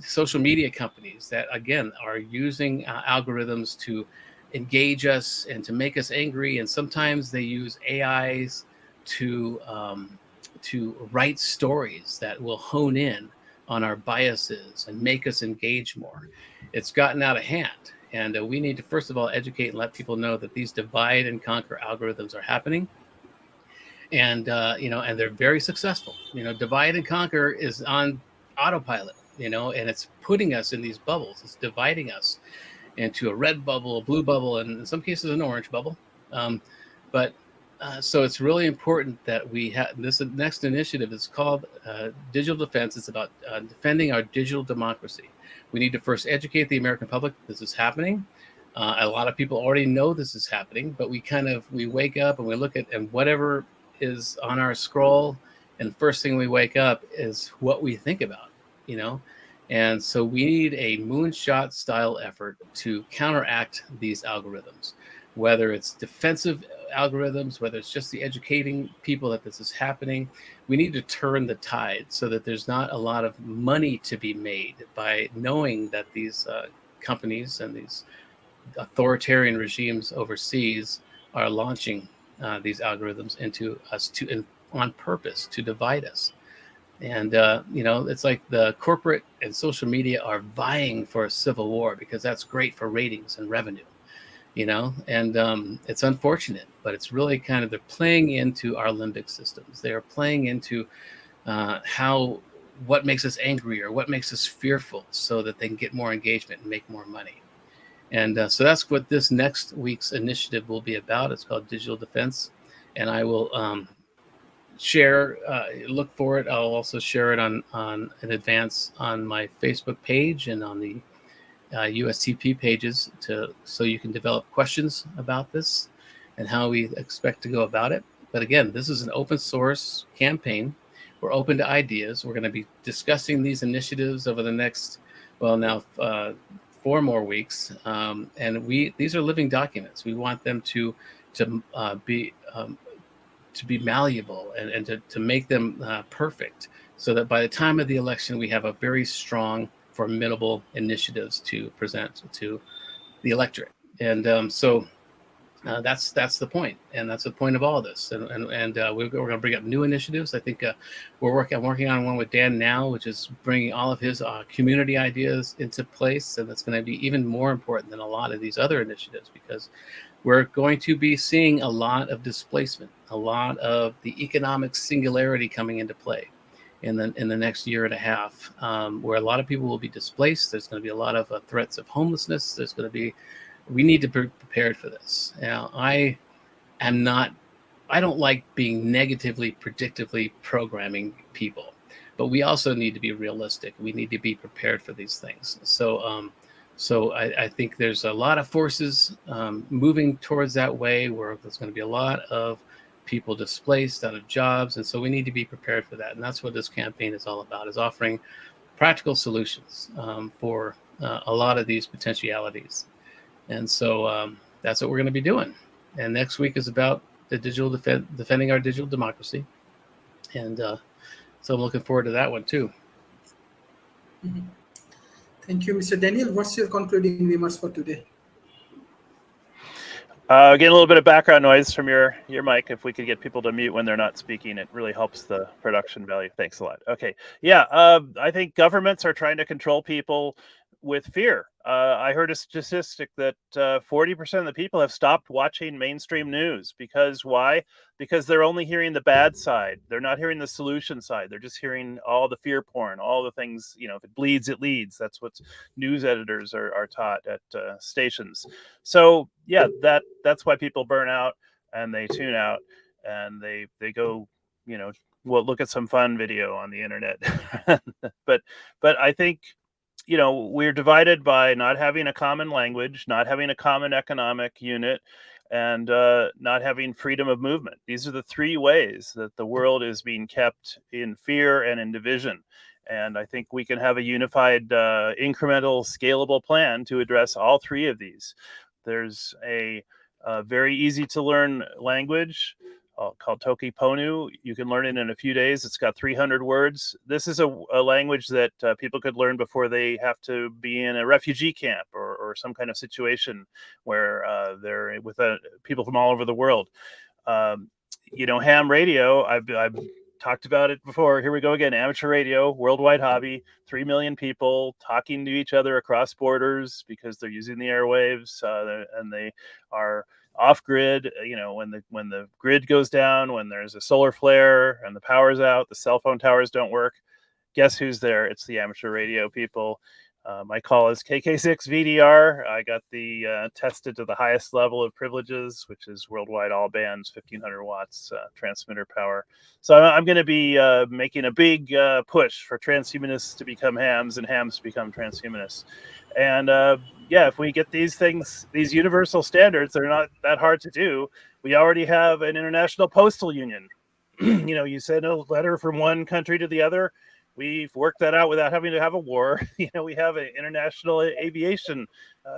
Social media companies that, again, are using algorithms to engage us and to make us angry, and sometimes they use AIs to write stories that will hone in on our biases and make us engage more. It's gotten out of hand, and we need to, first of all, educate and let people know that these divide and conquer algorithms are happening. And and they're very successful. Divide and conquer is on autopilot, and it's putting us in these bubbles. It's dividing us into a red bubble, a blue bubble, and in some cases an orange bubble. So it's really important that we have this next initiative. Is called Digital Defense. It's about defending our digital democracy. We need to first educate the American public this is happening. A lot of people already know this is happening, but we wake up and we look at, and whatever is on our scroll, and first thing we wake up is what we think about, and so we need a moonshot style effort to counteract these algorithms, whether it's defensive algorithms, whether it's just the educating people that this is happening. We need to turn the tide so that there's not a lot of money to be made by knowing that these companies and these authoritarian regimes overseas are launching these algorithms into us on purpose to divide us. And it's like the corporate and social media are vying for a civil war, because that's great for ratings and revenue, and it's unfortunate, but it's really kind of, they're playing into our limbic systems. They are playing into how what makes us angry or what makes us fearful, so that they can get more engagement and make more money. And so that's what this next week's initiative will be about. It's called Digital Defense, and I will share, look for it. I'll also share it on in advance on my Facebook page and on the USTP pages, so you can develop questions about this and how we expect to go about it. But again, this is an open source campaign. We're open to ideas. We're going to be discussing these initiatives over the next, well, now 4 more weeks, and these are living documents. We want them to be malleable and to make them perfect, so that by the time of the election, we have a very strong, formidable initiatives to present to the electorate. And so that's the point, and that's the point of all of this. And we're going to bring up new initiatives. I think I'm working on one with Dan now, which is bringing all of his community ideas into place, and that's going to be even more important than a lot of these other initiatives, because we're going to be seeing a lot of displacement, a lot of the economic singularity coming into play in the next year and a half, where a lot of people will be displaced. There's going to be a lot of threats of homelessness. We need to be prepared for this. Now, I don't like being negatively, predictively programming people, but we also need to be realistic. We need to be prepared for these things. So I think there's a lot of forces moving towards that way, where there's going to be a lot of people displaced out of jobs. And so we need to be prepared for that. And that's what this campaign is all about, is offering practical solutions for a lot of these potentialities. And so that's what we're going to be doing. And next week is about the defending our digital democracy. And so I'm looking forward to that one too. Mm-hmm. Thank you, Mr. Daniel. What's your concluding remarks for today? Getting a little bit of background noise from your mic. If we could get people to mute when they're not speaking, it really helps the production value. Thanks a lot. Okay. Yeah, I think governments are trying to control people with fear. I heard a statistic that 40% of the people have stopped watching mainstream news. Because why? Because they're only hearing the bad side. They're not hearing the solution side. They're just hearing all the fear porn, all the things, if it bleeds, it leads. That's what news editors are taught at stations. So yeah, that's why people burn out and they tune out and they go, look at some fun video on the internet. But I think, we're divided by not having a common language, not having a common economic unit, and not having freedom of movement. These are the 3 ways that the world is being kept in fear and in division. And I think we can have a unified, incremental, scalable plan to address all 3 of these. There's a very easy to learn language called Toki Ponu. You can learn it in a few days. It's got 300 words. This is a language that people could learn before they have to be in a refugee camp or some kind of situation where they're with people from all over the world. Ham radio, I've talked about it before. Here we go again. Amateur radio, worldwide hobby, 3 million people talking to each other across borders because they're using the airwaves, and they are off-grid. When the grid goes down, when there's a solar flare and the power's out, the cell phone towers don't work. Guess who's there? It's the amateur radio people. My call is KK6 VDR. I got the tested to the highest level of privileges, which is worldwide all bands, 1500 watts transmitter power. So I'm going to be making a big push for transhumanists to become hams and hams to become transhumanists. And if we get these things, these universal standards, they're not that hard to do. We already have an international postal union. You send a letter from one country to the other. We've worked that out without having to have a war. We have international aviation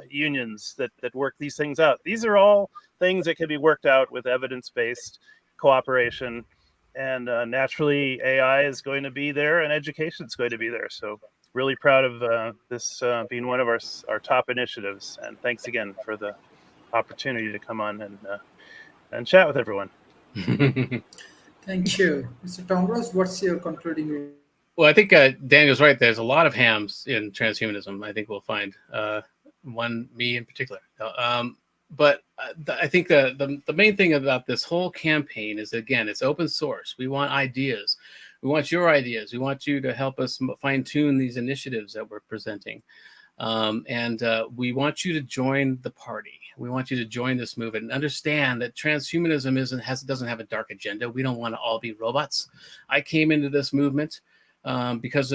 unions that work these things out. These are all things that can be worked out with evidence-based cooperation. And naturally, AI is going to be there and education is going to be there. So really proud of this being one of our top initiatives. And thanks again for the opportunity to come on and chat with everyone. Thank you. Mr. Tom Rose, what's your concluding remarks? Well, I think Daniel's right. There's a lot of hams in transhumanism. I think we'll find me in particular. But I think the main thing about this whole campaign is, again, it's open source. We want ideas. We want your ideas. We want you to help us fine tune these initiatives that we're presenting. And we want you to join the party. We want you to join this movement and understand that transhumanism doesn't have a dark agenda. We don't want to all be robots. I came into this movement because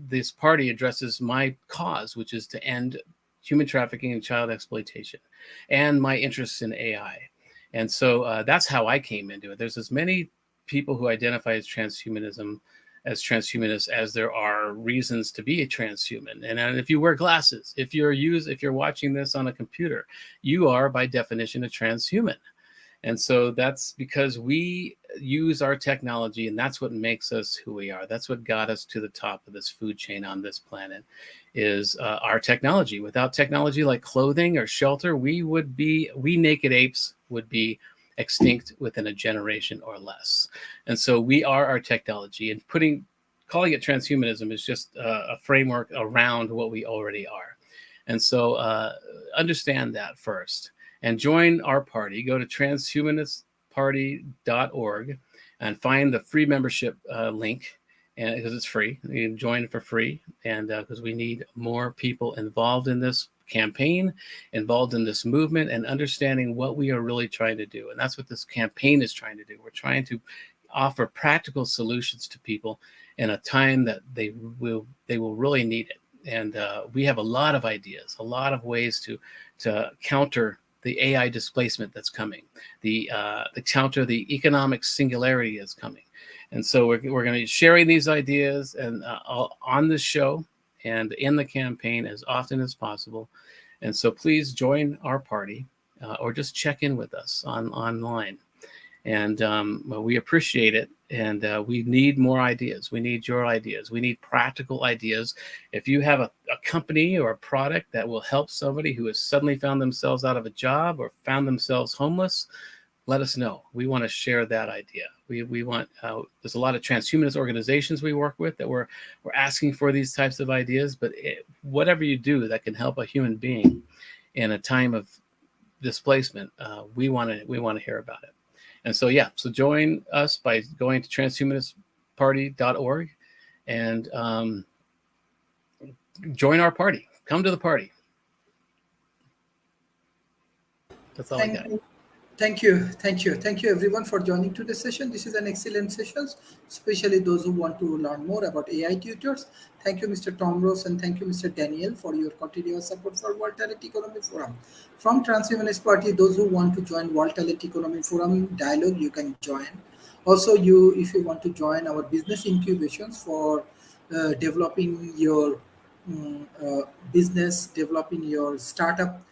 this party addresses my cause, which is to end human trafficking and child exploitation, and my interests in AI. And so that's how I came into it. There's as many people who identify as transhumanists as there are reasons to be a transhuman. And if you wear glasses, if you're watching this on a computer, you are by definition a transhuman. And so that's because we use our technology, and that's what makes us who we are. That's what got us to the top of this food chain on this planet, is our technology. Without technology like clothing or shelter, we naked apes would be extinct within a generation or less. And so we are our technology, and calling it transhumanism is just a framework around what we already are. And so understand that first and join our party. Go to transhumanistparty.org and find the free membership link, and because it's free. You can join for free, and because we need more people involved in this campaign, involved in this movement, and understanding what we are really trying to do. And that's what this campaign is trying to do. We're trying to offer practical solutions to people in a time that they will really need it. And we have a lot of ideas, a lot of ways to counter the AI displacement that's coming, the counter the economic singularity that's coming. And so we're going to be sharing these ideas and on this show and in the campaign as often as possible. And so please join our party or just check in with us online. And we appreciate it. And we need more ideas. We need your ideas. We need practical ideas. If you have a company or a product that will help somebody who has suddenly found themselves out of a job or found themselves homeless, let us know. We want to share that idea. We want, there's a lot of transhumanist organizations we work with that we're asking for these types of ideas, but whatever you do that can help a human being in a time of displacement, we want to hear about it. And so, so join us by going to transhumanistparty.org and join our party. Come to the party. That's all I got. Thank you everyone for joining today's session. This is an excellent session, especially those who want to learn more about AI tutors. Thank you, Mr. Tom Ross, and thank you, Mr. Daniel, for your continuous support for World Talent Economy Forum. From Transhumanist Party, those who want to join World Talent Economy Forum dialogue, you can join. Also, if you want to join our business incubations for developing your business, developing your startup,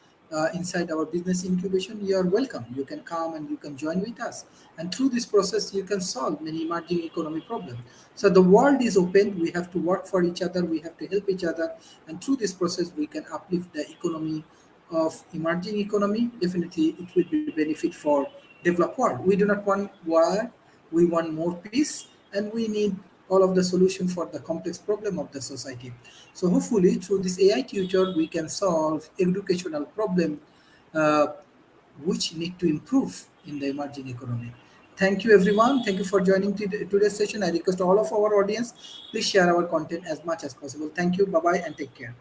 inside our business incubation, you are welcome. You can come and you can join with us. And through this process, you can solve many emerging economy problems. So the world is open. We have to work for each other. We have to help each other. And through this process, we can uplift the economy of emerging economy. Definitely, it will be benefit for developed world. We do not want war. We want more peace. And we need all of the solution for the complex problem of the society. So hopefully through this AI tutor, we can solve educational problem which need to improve in the emerging economy. Thank you everyone. Thank you for joining today's session. I request all of our audience, please share our content as much as possible. Thank you. Bye-bye and take care.